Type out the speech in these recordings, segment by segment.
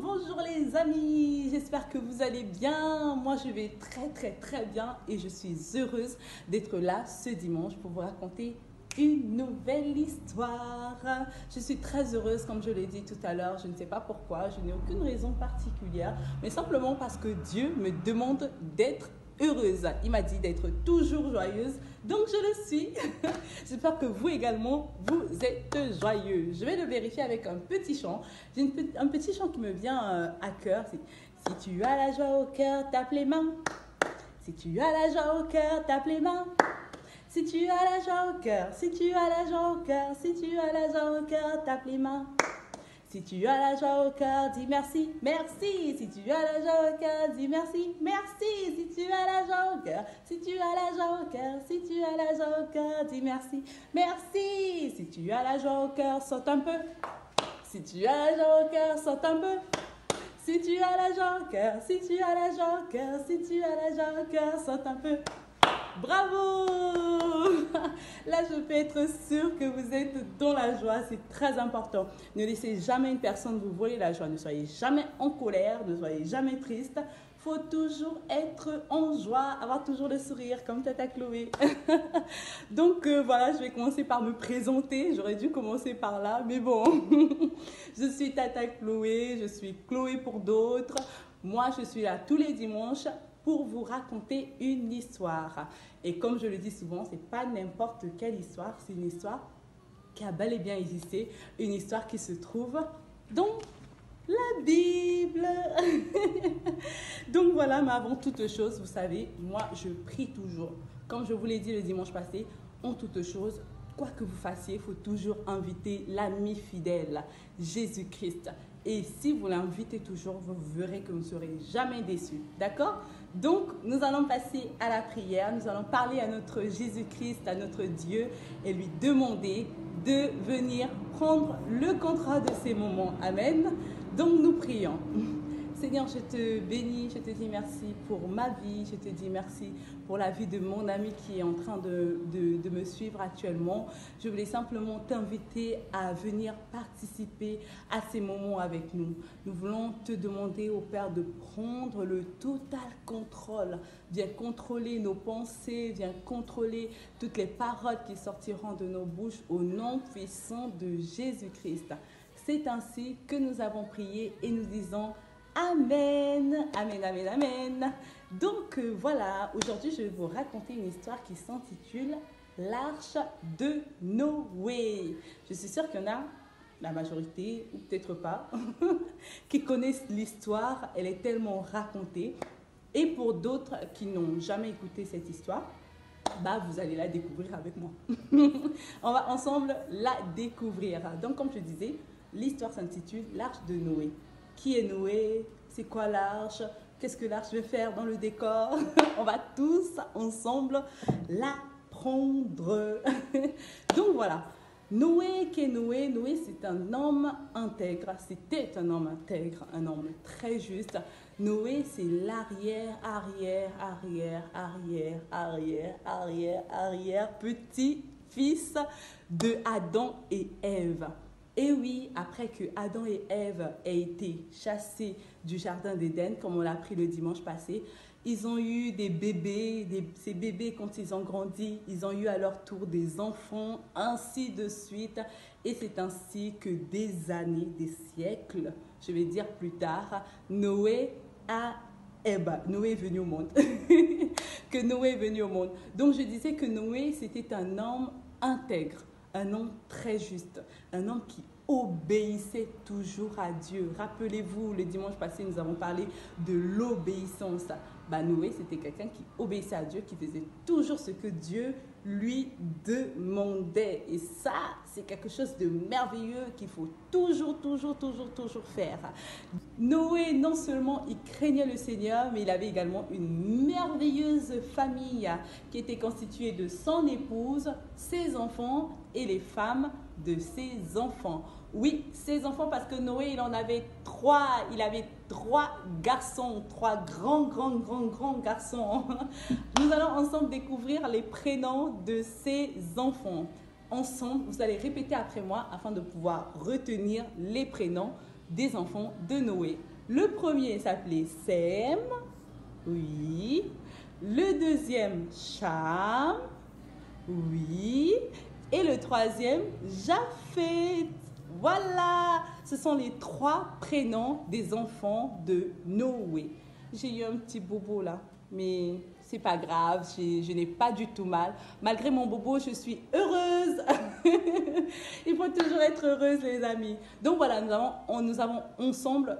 Bonjour les amis, j'espère que vous allez bien. Moi je vais très bien et je suis heureuse d'être là ce dimanche pour vous raconter une nouvelle histoire. Je suis très heureuse, comme je l'ai dit tout à l'heure. Je ne sais pas pourquoi, je n'ai aucune raison particulière, mais simplement parce que Dieu me demande d'être heureuse. Il m'a dit d'être toujours joyeuse, donc je le suis. J'espère que vous également, vous êtes joyeux. Je vais le vérifier avec un petit chant. J'ai un petit chant qui me vient à cœur. Si tu as la joie au cœur, tape les mains. Si tu as la joie au cœur, tape les mains. Si tu as la joie au cœur, si tu as la joie au cœur, si tu as la joie au cœur, tape les mains. Si tu as la joie au cœur, dis merci, merci. Si tu as la joie au cœur, dis merci, merci. Si tu as la joie au cœur, si tu as la joie au cœur, si tu as la joie au cœur, dis merci, merci. Si tu as la joie au cœur, saute un peu. Si tu as la joie au cœur, saute un peu. Si tu as la joie au cœur, si tu as la joie au cœur, si tu as la joie au cœur, saute un peu. Bravo! Là, je peux être sûre que vous êtes dans la joie. C'est très important. Ne laissez jamais une personne vous voler la joie. Ne soyez jamais en colère. Ne soyez jamais triste. Il faut toujours être en joie, avoir toujours le sourire comme Tata Chloé. Donc voilà, je vais commencer par me présenter. J'aurais dû commencer par là, mais bon. Je suis Tata Chloé. Je suis Chloé pour d'autres. Moi, je suis là tous les dimanches pour vous raconter une histoire. Et comme je le dis souvent, ce n'est pas n'importe quelle histoire, c'est une histoire qui a bel et bien existé, une histoire qui se trouve dans la Bible. Donc voilà, mais avant toute chose, vous savez, moi je prie toujours. Comme je vous l'ai dit le dimanche passé, en toute chose, quoi que vous fassiez, il faut toujours inviter l'ami fidèle, Jésus-Christ. Et si vous l'invitez toujours, vous verrez que vous ne serez jamais déçus. D'accord? Donc, nous allons passer à la prière. Nous allons parler à notre Jésus-Christ, à notre Dieu, et lui demander de venir prendre le contrôle de ces moments. Amen. Donc, nous prions. Seigneur, je te bénis, je te dis merci pour ma vie, je te dis merci pour la vie de mon ami qui est en train de me suivre actuellement. Je voulais simplement t'inviter à venir participer à ces moments avec nous. Nous voulons te demander au Père de prendre le total contrôle. Viens contrôler nos pensées, viens contrôler toutes les paroles qui sortiront de nos bouches au nom puissant de Jésus-Christ. C'est ainsi que nous avons prié et nous disons Amen, amen, amen, amen. Donc voilà, aujourd'hui je vais vous raconter une histoire qui s'intitule L'arche de Noé. Je suis sûre qu'il y en a, la majorité, ou peut-être pas, qui connaissent l'histoire. Elle est tellement racontée. Et pour d'autres qui n'ont jamais écouté cette histoire, bah, vous allez la découvrir avec moi. On va ensemble la découvrir. Donc comme je disais, l'histoire s'intitule L'arche de Noé. Qui est Noé? C'est quoi l'arche? Qu'est-ce que l'arche veut faire dans le décor? On va tous ensemble l'apprendre. Donc voilà, Noé, qui est Noé? Noé, c'est un homme intègre. C'était un homme intègre, un homme très juste. Noé, c'est l'arrière petit-fils de Adam et Ève. Et oui, après que Adam et Ève aient été chassés du jardin d'Éden, comme on l'a appris le dimanche passé, ils ont eu des bébés, ces bébés, quand ils ont grandi, ils ont eu à leur tour des enfants, ainsi de suite. Et c'est ainsi que des années, des siècles, je vais dire plus tard, Noé est venu au monde. Que Noé est venu au monde. Donc je disais que Noé, c'était un homme intègre. Un homme très juste, un homme qui obéissait toujours à Dieu. Rappelez-vous, le dimanche passé, nous avons parlé de l'obéissance. Noé, c'était quelqu'un qui obéissait à Dieu, qui faisait toujours ce que Dieu lui demandait. Et ça, c'est quelque chose de merveilleux qu'il faut toujours faire. Noé, non seulement il craignait le Seigneur, mais il avait également une merveilleuse famille qui était constituée de son épouse, ses enfants et les femmes de ses enfants. Oui, ses enfants, parce que Noé, il en avait trois. Il avait 3 garçons, 3 grands garçons. Nous allons ensemble découvrir les prénoms de ses enfants. Ensemble, vous allez répéter après moi afin de pouvoir retenir les prénoms des enfants de Noé. Le premier s'appelait Sem. Oui. Le deuxième, Cham. Oui. Et le troisième, Japheth. Voilà, ce sont les 3 prénoms des enfants de Noé. J'ai eu un petit bobo là, mais c'est pas grave, je n'ai pas du tout mal. Malgré mon bobo, je suis heureuse. Il faut toujours être heureuse, les amis. Donc voilà, nous avons ensemble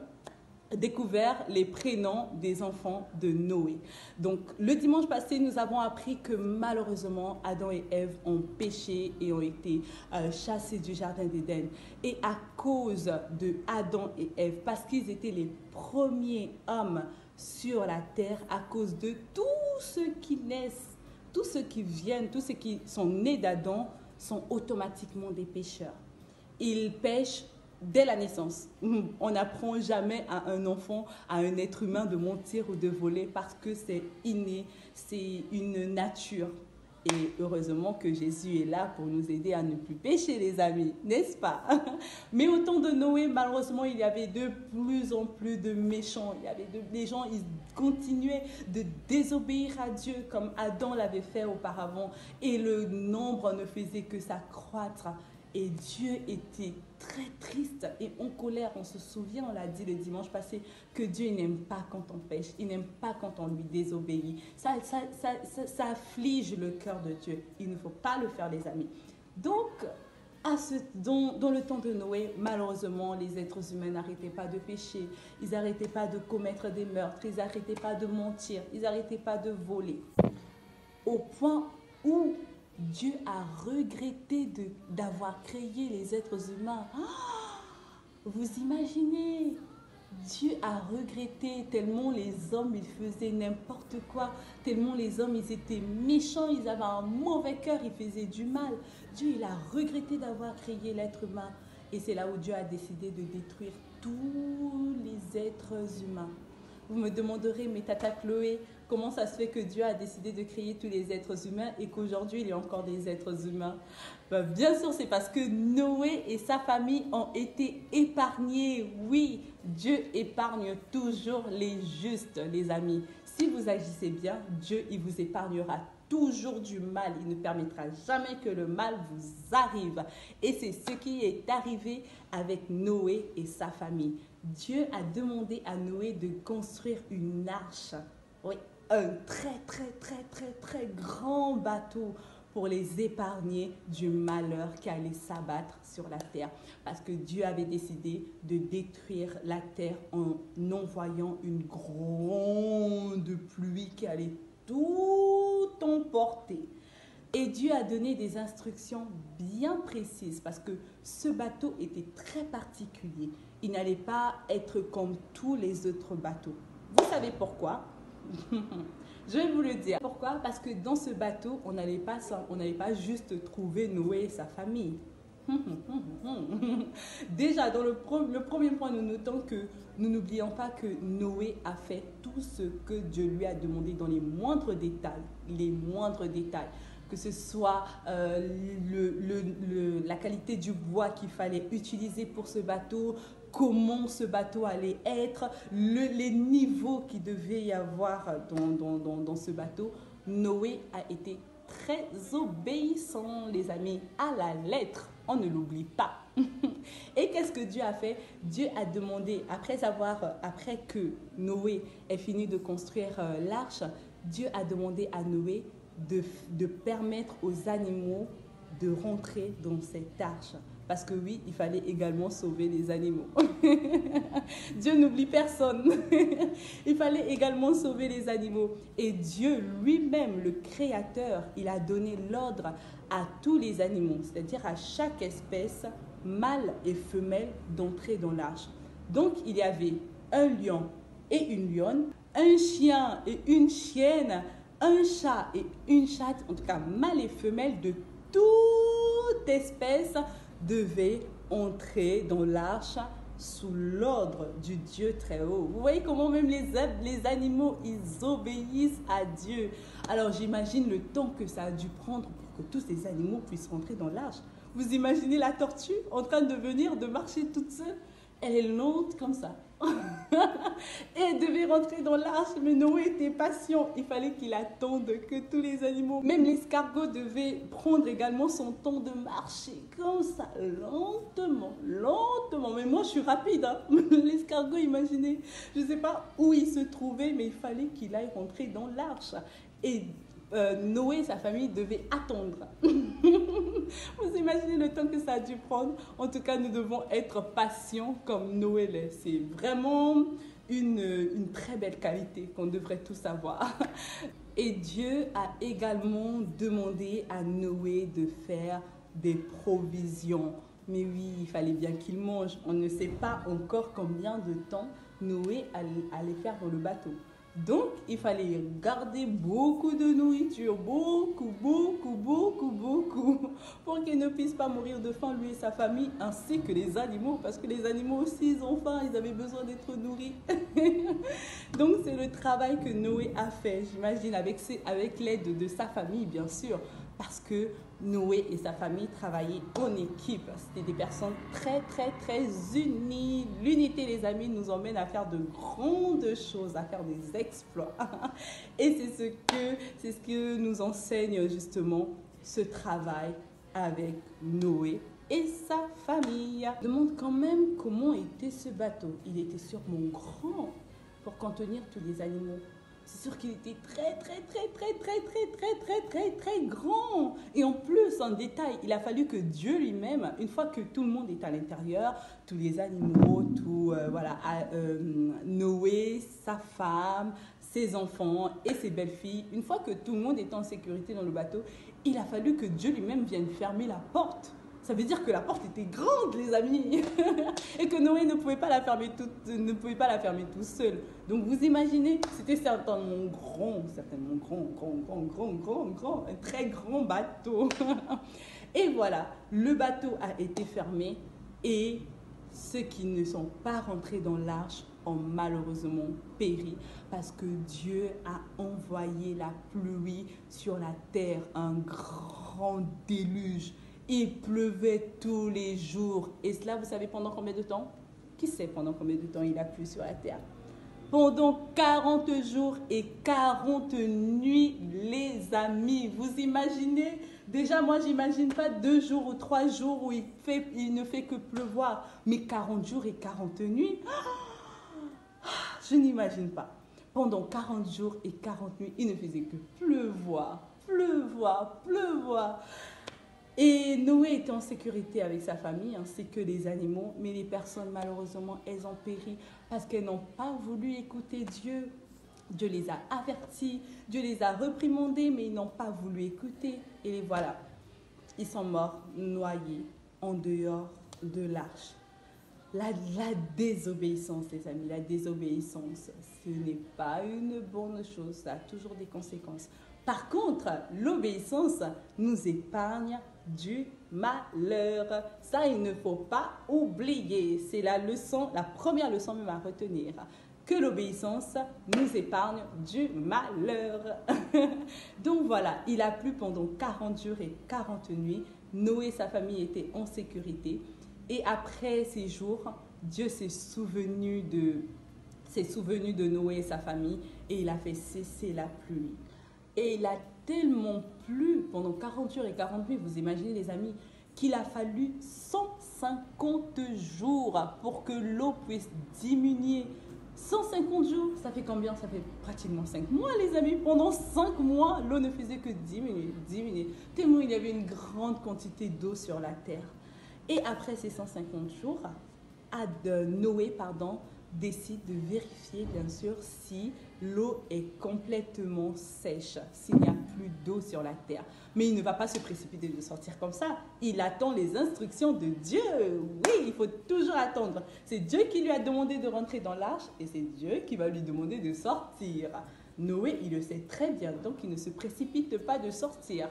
découvert les prénoms des enfants de Noé. Donc, le dimanche passé, nous avons appris que malheureusement, Adam et Ève ont péché et ont été chassés du jardin d'Éden. Et à cause de Adam et Ève, parce qu'ils étaient les premiers hommes sur la terre, à cause de tous ceux qui naissent, tous ceux qui viennent, tous ceux qui sont nés d'Adam, sont automatiquement des pécheurs. Ils pêchent dès la naissance. On n'apprend jamais à un enfant, à un être humain de mentir ou de voler parce que c'est inné, c'est une nature. Et heureusement que Jésus est là pour nous aider à ne plus pécher, les amis, n'est-ce pas? Mais au temps de Noé, malheureusement, il y avait de plus en plus de méchants. Les gens, ils continuaient de désobéir à Dieu comme Adam l'avait fait auparavant. Et le nombre ne faisait que s'accroître. Et Dieu était très triste et en colère. On se souvient, on l'a dit le dimanche passé, que Dieu n'aime pas quand on pêche. Il n'aime pas quand on lui désobéit. Ça afflige le cœur de Dieu. Il ne faut pas le faire, les amis. Donc, dans le temps de Noé, malheureusement, les êtres humains n'arrêtaient pas de pécher. Ils n'arrêtaient pas de commettre des meurtres. Ils n'arrêtaient pas de mentir. Ils n'arrêtaient pas de voler. Au point où Dieu a regretté d'avoir créé les êtres humains. Vous imaginez? Dieu a regretté tellement les hommes, ils faisaient n'importe quoi. Tellement les hommes, ils étaient méchants, ils avaient un mauvais cœur, ils faisaient du mal. Dieu, il a regretté d'avoir créé l'être humain. Et c'est là où Dieu a décidé de détruire tous les êtres humains. Vous me demanderez, mais Tata Chloé, comment ça se fait que Dieu a décidé de créer tous les êtres humains et qu'aujourd'hui, il y a encore des êtres humains? Bien sûr, c'est parce que Noé et sa famille ont été épargnés. Oui, Dieu épargne toujours les justes, les amis. Si vous agissez bien, Dieu, il vous épargnera toujours du mal. Il ne permettra jamais que le mal vous arrive. Et c'est ce qui est arrivé avec Noé et sa famille. Dieu a demandé à Noé de construire une arche. Oui, un très grand bateau pour les épargner du malheur qui allait s'abattre sur la terre. Parce que Dieu avait décidé de détruire la terre en envoyant une grande pluie qui allait tout emporter. Et Dieu a donné des instructions bien précises parce que ce bateau était très particulier. Il n'allait pas être comme tous les autres bateaux. Vous savez pourquoi? Je vais vous le dire. Pourquoi? Parce que dans ce bateau, on n'allait pas juste trouver Noé et sa famille. Déjà, dans le premier point, nous notons que nous n'oublions pas que Noé a fait tout ce que Dieu lui a demandé dans les moindres détails. Les moindres détails. Que ce soit la qualité du bois qu'il fallait utiliser pour ce bateau, comment ce bateau allait être, les niveaux qu'il devait y avoir dans ce bateau. Noé a été très obéissant, les amis, à la lettre. On ne l'oublie pas. Et qu'est-ce que Dieu a fait? Dieu a demandé, après que Noé ait fini de construire l'arche, Dieu a demandé à Noé de permettre aux animaux de rentrer dans cette arche. Parce que oui, il fallait également sauver les animaux. Dieu n'oublie personne. Il fallait également sauver les animaux. Et Dieu lui-même, le Créateur, il a donné l'ordre à tous les animaux, c'est-à-dire à chaque espèce, mâle et femelle, d'entrer dans l'arche. Donc, il y avait un lion et une lionne, un chien et une chienne, un chat et une chatte, en tout cas mâle et femelle de toute espèce devaient entrer dans l'arche sous l'ordre du Dieu très haut. Vous voyez comment même les animaux, ils obéissent à Dieu. Alors j'imagine le temps que ça a dû prendre pour que tous ces animaux puissent rentrer dans l'arche. Vous imaginez la tortue en train de venir, de marcher toute seule? Elle est lente comme ça. Et elle devait rentrer dans l'arche, mais Noé était patient. Il fallait qu'il attende que tous les animaux, même l'escargot devait prendre également son temps de marcher comme ça, lentement, lentement. Mais moi, je suis rapide, hein. L'escargot, imaginez, je ne sais pas où il se trouvait, mais il fallait qu'il aille rentrer dans l'arche. Et Noé et sa famille devaient attendre. Vous imaginez le temps que ça a dû prendre? En tout cas, nous devons être patients comme Noé l'est. C'est vraiment une très belle qualité qu'on devrait tous avoir. Et Dieu a également demandé à Noé de faire des provisions. Mais oui, il fallait bien qu'il mange. On ne sait pas encore combien de temps Noé allait faire dans le bateau. Donc, il fallait garder beaucoup de nourriture, beaucoup, pour qu'il ne puisse pas mourir de faim, lui et sa famille, ainsi que les animaux, parce que les animaux aussi, ils ont faim, ils avaient besoin d'être nourris. Donc, c'est le travail que Noé a fait, j'imagine, avec l'aide de sa famille, bien sûr, parce que Noé et sa famille travaillaient en équipe. C'était des personnes très unies. L'unité, les amis, nous emmène à faire de grandes choses, à faire des exploits. Et c'est ce que nous enseigne justement ce travail avec Noé et sa famille. Je me demande quand même comment était ce bateau. Il était sûrement grand pour contenir tous les animaux. C'est sûr qu'il était très grand. Et en plus, en détail, il a fallu que Dieu lui-même, une fois que tout le monde est à l'intérieur, tous les animaux, Noé, sa femme, ses enfants et ses belles-filles, une fois que tout le monde était en sécurité dans le bateau, il a fallu que Dieu lui-même vienne fermer la porte. Ça veut dire que la porte était grande, les amis, et que Noé ne pouvait pas la fermer tout seul. Donc vous imaginez, c'était certainement grand, un très grand bateau. Et voilà, le bateau a été fermé et ceux qui ne sont pas rentrés dans l'arche ont malheureusement péri parce que Dieu a envoyé la pluie sur la terre, un grand déluge. Il pleuvait tous les jours. Et cela, vous savez pendant combien de temps? Qui sait pendant combien de temps il a plu sur la terre? Pendant 40 jours et 40 nuits, les amis. Vous imaginez? Déjà, moi, j'imagine pas 2 jours ou 3 jours où il ne fait que pleuvoir. Mais 40 jours et 40 nuits, je n'imagine pas. Pendant 40 jours et 40 nuits, il ne faisait que pleuvoir. Et Noé était en sécurité avec sa famille ainsi que les animaux, mais les personnes malheureusement elles ont péri parce qu'elles n'ont pas voulu écouter Dieu. Dieu les a avertis, Dieu les a reprimandés, mais ils n'ont pas voulu écouter. Et les voilà, ils sont morts, noyés en dehors de l'arche. La désobéissance, les amis, la désobéissance, ce n'est pas une bonne chose, ça a toujours des conséquences. Par contre, l'obéissance nous épargne du malheur. Ça, il ne faut pas oublier. C'est la première leçon même à retenir. Que l'obéissance nous épargne du malheur. Donc voilà, il a plu pendant 40 jours et 40 nuits. Noé et sa famille étaient en sécurité. Et après ces jours, Dieu s'est souvenu de Noé et sa famille et il a fait cesser la pluie. Et il a tellement plu pendant 40 jours et 40 nuits, vous imaginez les amis, qu'il a fallu 150 jours pour que l'eau puisse diminuer. 150 jours, ça fait combien? Ça fait pratiquement 5 mois les amis. Pendant 5 mois, l'eau ne faisait que diminuer. Tellement il y avait une grande quantité d'eau sur la terre. Et après ces 150 jours, Noé décide de vérifier bien sûr si l'eau est complètement sèche, s'il n'y a plus d'eau sur la terre. Mais il ne va pas se précipiter de sortir comme ça. Il attend les instructions de Dieu. Oui, il faut toujours attendre. C'est Dieu qui lui a demandé de rentrer dans l'arche et c'est Dieu qui va lui demander de sortir. Noé, il le sait très bien, donc il ne se précipite pas de sortir.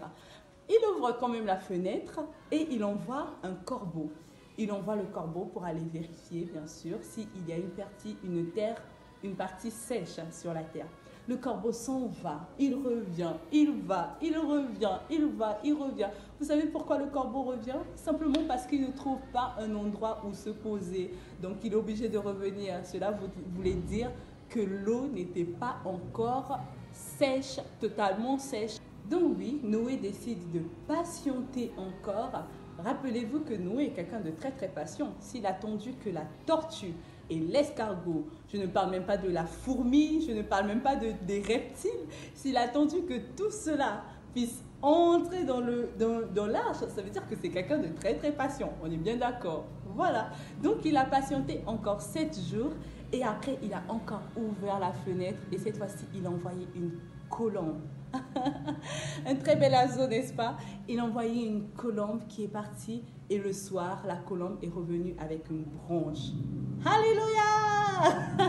Il ouvre quand même la fenêtre et il envoie un corbeau. Il envoie le corbeau pour aller vérifier, bien sûr, s'il y a une partie sèche sur la terre. Le corbeau s'en va, il revient, il va, il revient, il va, il revient. Vous savez pourquoi le corbeau revient? Simplement parce qu'il ne trouve pas un endroit où se poser. Donc il est obligé de revenir. Cela voulait dire que l'eau n'était pas encore sèche, totalement sèche. Donc oui, Noé décide de patienter encore. Rappelez-vous que Noé est quelqu'un de très très patient. S'il a attendu que la tortue et l'escargot, je ne parle même pas de la fourmi, je ne parle même pas des reptiles, s'il a attendu que tout cela puisse entrer dans l'arche, ça veut dire que c'est quelqu'un de très très patient. On est bien d'accord. Voilà. Donc il a patienté encore 7 jours et après il a encore ouvert la fenêtre et cette fois-ci il a envoyé une colombe. Un très bel oiseau, n'est-ce pas? Il a envoyé une colombe qui est partie et le soir, la colombe est revenue avec une branche. Alléluia!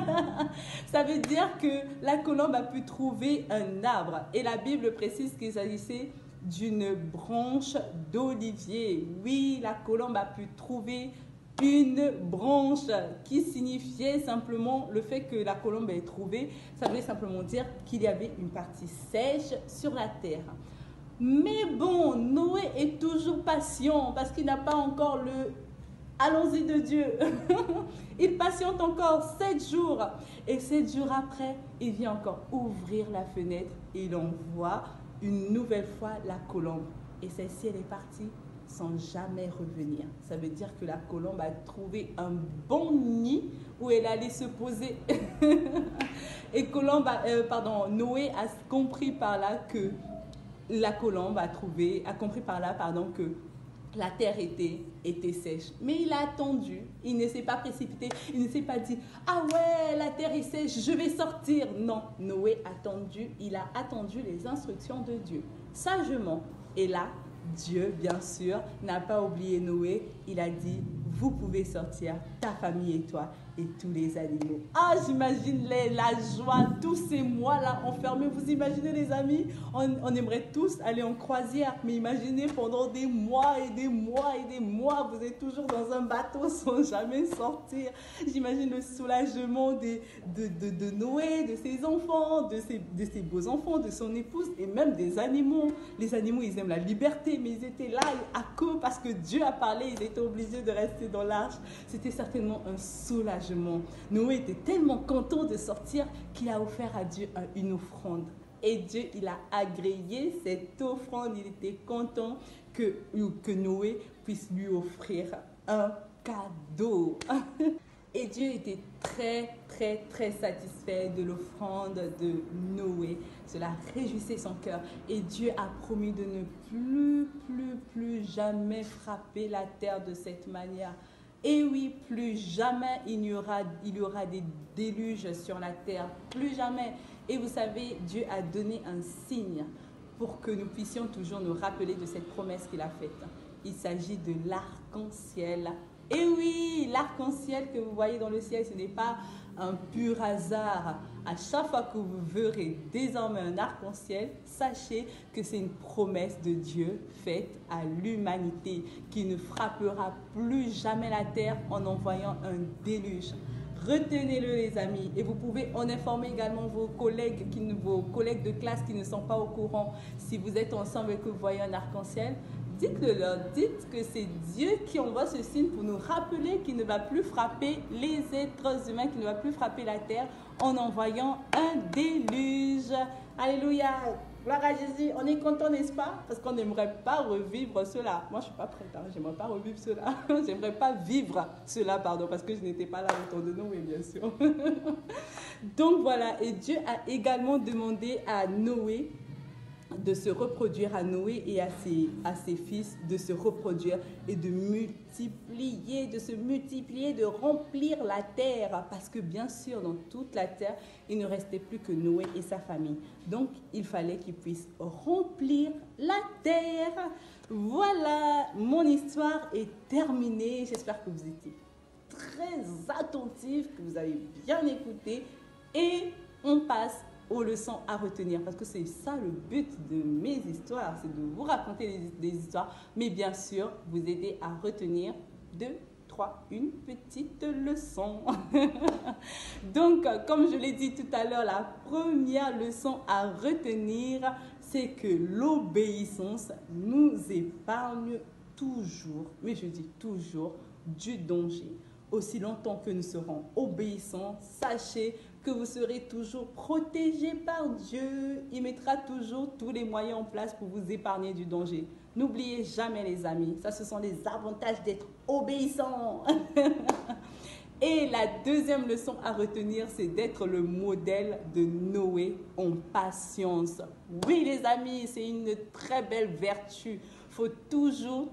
Ça veut dire que la colombe a pu trouver un arbre. Et la Bible précise qu'il s'agissait d'une branche d'olivier. Oui, la colombe a pu trouver une branche qui signifiait simplement le fait que la colombe ait trouvé, ça voulait simplement dire qu'il y avait une partie sèche sur la terre. Mais bon, Noé est toujours patient parce qu'il n'a pas encore le allons-y de Dieu. Il patiente encore 7 jours et 7 jours après, il vient encore ouvrir la fenêtre et il envoie une nouvelle fois la colombe. Et celle-ci, elle est partie sans jamais revenir. Ça veut dire que la colombe a trouvé un bon nid où elle allait se poser. Et Noé a compris par là que la colombe a compris par là, que la terre était sèche. Mais il a attendu, il ne s'est pas précipité, il ne s'est pas dit « Ah ouais, la terre est sèche, je vais sortir ». Non, Noé il a attendu les instructions de Dieu, sagement. Et là, Dieu, bien sûr, n'a pas oublié Noé. Il a dit, vous pouvez sortir, ta famille et toi, et tous les animaux. Ah, j'imagine la joie, tous ces mois-là enfermés. Vous imaginez les amis, on aimerait tous aller en croisière, mais imaginez pendant des mois et des mois et des mois, vous êtes toujours dans un bateau sans jamais sortir. J'imagine le soulagement de Noé, de ses enfants, de ses beaux-enfants, de son épouse et même des animaux. Les animaux, ils aiment la liberté, mais ils étaient là à cause parce que Dieu a parlé, ils étaient obligés de rester dans l'arche. C'était certainement un soulagement. Noé était tellement content de sortir qu'il a offert à Dieu une offrande. Et Dieu, il a agréé cette offrande. Il était content que Noé puisse lui offrir un cadeau. Et Dieu était très, très, très satisfait de l'offrande de Noé. Cela réjouissait son cœur. Et Dieu a promis de ne plus jamais frapper la terre de cette manière. Et oui, plus jamais il y aura des déluges sur la terre. Plus jamais. Et vous savez, Dieu a donné un signe pour que nous puissions toujours nous rappeler de cette promesse qu'il a faite. Il s'agit de l'arc-en-ciel. Et oui, l'arc-en-ciel que vous voyez dans le ciel, ce n'est pas un pur hasard. À chaque fois que vous verrez désormais un arc-en-ciel, sachez que c'est une promesse de Dieu faite à l'humanité qui ne frappera plus jamais la terre en envoyant un déluge. Retenez-le les amis et vous pouvez en informer également vos collègues de classe qui ne sont pas au courant. Si vous êtes ensemble et que vous voyez un arc-en-ciel, dites-le leur, dites que c'est Dieu qui envoie ce signe pour nous rappeler qu'il ne va plus frapper les êtres humains, qu'il ne va plus frapper la terre en envoyant un déluge. Alléluia, gloire à Jésus, on est content, n'est-ce pas? Parce qu'on n'aimerait pas revivre cela. Moi, je ne suis pas prête, j'aimerais pas revivre cela. J'aimerais pas vivre cela, parce que je n'étais pas là au temps de Noé, bien sûr. Donc voilà, et Dieu a également demandé à Noé de se reproduire, à Noé et à ses fils, de se reproduire et de se multiplier, de remplir la terre. Parce que bien sûr, dans toute la terre, il ne restait plus que Noé et sa famille. Donc, il fallait qu'ils puissent remplir la terre. Voilà, mon histoire est terminée. J'espère que vous étiez très attentifs, que vous avez bien écouté. Et on passe aux leçons à retenir, parce que c'est ça le but de mes histoires, c'est de vous raconter des histoires, mais bien sûr, vous aider à retenir une petite leçon. Donc, comme je l'ai dit tout à l'heure, la première leçon à retenir, c'est que l'obéissance nous épargne toujours, mais je dis toujours, du danger. Aussi longtemps que nous serons obéissants, sachez que vous serez toujours protégés par Dieu. Il mettra toujours tous les moyens en place pour vous épargner du danger. N'oubliez jamais, les amis, ça, ce sont les avantages d'être obéissant. Et la deuxième leçon à retenir, c'est d'être le modèle de Noé en patience. Oui, les amis, c'est une très belle vertu. Il faut toujours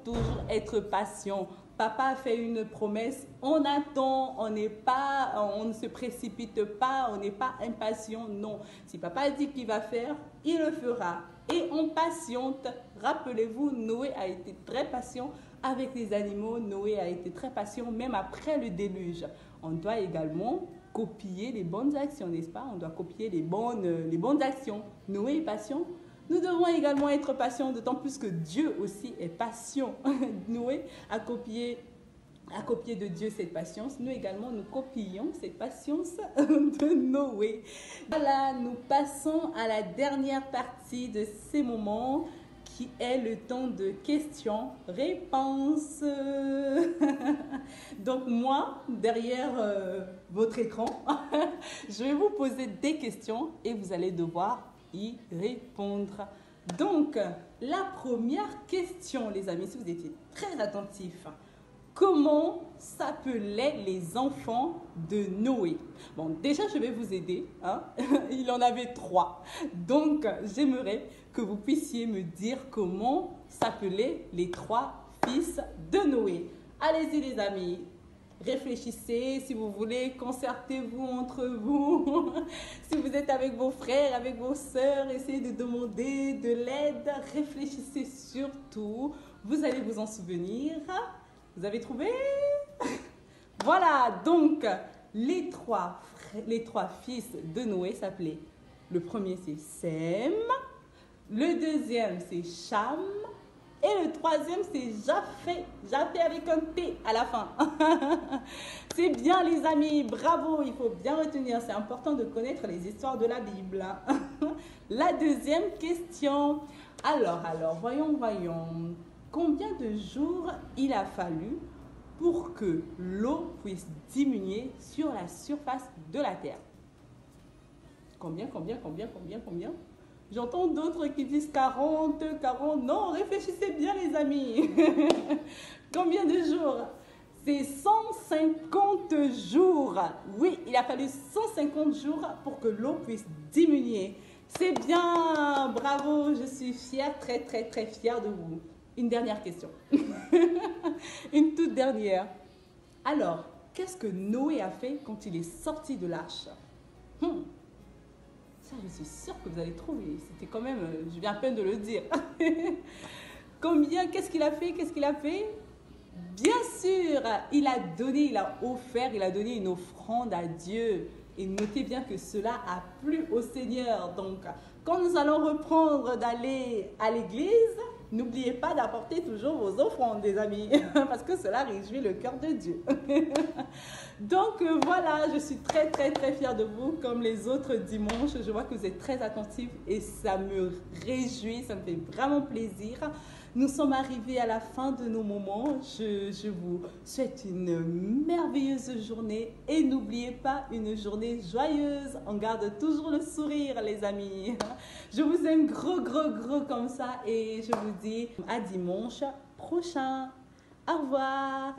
être patient. Papa a fait une promesse, on attend, on ne se précipite pas, on n'est pas impatient, non. Si papa a dit qu'il va faire, il le fera. Et on patiente. Rappelez-vous, Noé a été très patient avec les animaux, Noé a été très patient même après le déluge. On doit également copier les bonnes actions, n'est-ce pas? On doit copier les bonnes actions. Noé est patient. Nous devons également être patients, d'autant plus que Dieu aussi est patient. Noé a copié de Dieu cette patience. Nous également, nous copions cette patience de Noé. Voilà, nous passons à la dernière partie de ces moments qui est le temps de questions-réponses. Donc moi, derrière votre écran, je vais vous poser des questions et vous allez devoir y répondre. Donc, la première question, les amis, si vous étiez très attentifs, comment s'appelaient les enfants de Noé? Bon, déjà, je vais vous aider. Hein? Il en avait 3. Donc, j'aimerais que vous puissiez me dire comment s'appelaient les 3 fils de Noé. Allez-y, les amis. Réfléchissez, si vous voulez, concertez-vous entre vous. Si vous êtes avec vos frères, avec vos sœurs, essayez de demander de l'aide. Réfléchissez surtout. Vous allez vous en souvenir. Vous avez trouvé? Voilà, donc les trois fils de Noé s'appelaient. Le premier, c'est Sem. Le deuxième, c'est Cham. Et le troisième, c'est Japheth. Japheth avec un T à la fin. C'est bien, les amis. Bravo, il faut bien retenir. C'est important de connaître les histoires de la Bible. La deuxième question. Alors, voyons. Combien de jours il a fallu pour que l'eau puisse diminuer sur la surface de la terre? Combien? J'entends d'autres qui disent 40. Non, réfléchissez bien, les amis. Combien de jours? C'est 150 jours. Oui, il a fallu 150 jours pour que l'eau puisse diminuer. C'est bien. Bravo, je suis fière, très fière de vous. Une dernière question. Une toute dernière. Alors, qu'est-ce que Noé a fait quand il est sorti de l'arche? Ça, je suis sûre que vous allez trouver. C'était quand même, je viens à peine de le dire. Qu'est-ce qu'il a fait? Bien sûr, il a donné une offrande à Dieu. Et notez bien que cela a plu au Seigneur. Donc, quand nous allons reprendre d'aller à l'église, n'oubliez pas d'apporter toujours vos offrandes, les amis, parce que cela réjouit le cœur de Dieu. Donc voilà, je suis très fière de vous, comme les autres dimanches. Je vois que vous êtes très attentifs et ça me réjouit, ça me fait vraiment plaisir. Nous sommes arrivés à la fin de nos moments. Je vous souhaite une merveilleuse journée et n'oubliez pas, une journée joyeuse. On garde toujours le sourire, les amis. Je vous aime gros comme ça et je vous dis à dimanche prochain. Au revoir.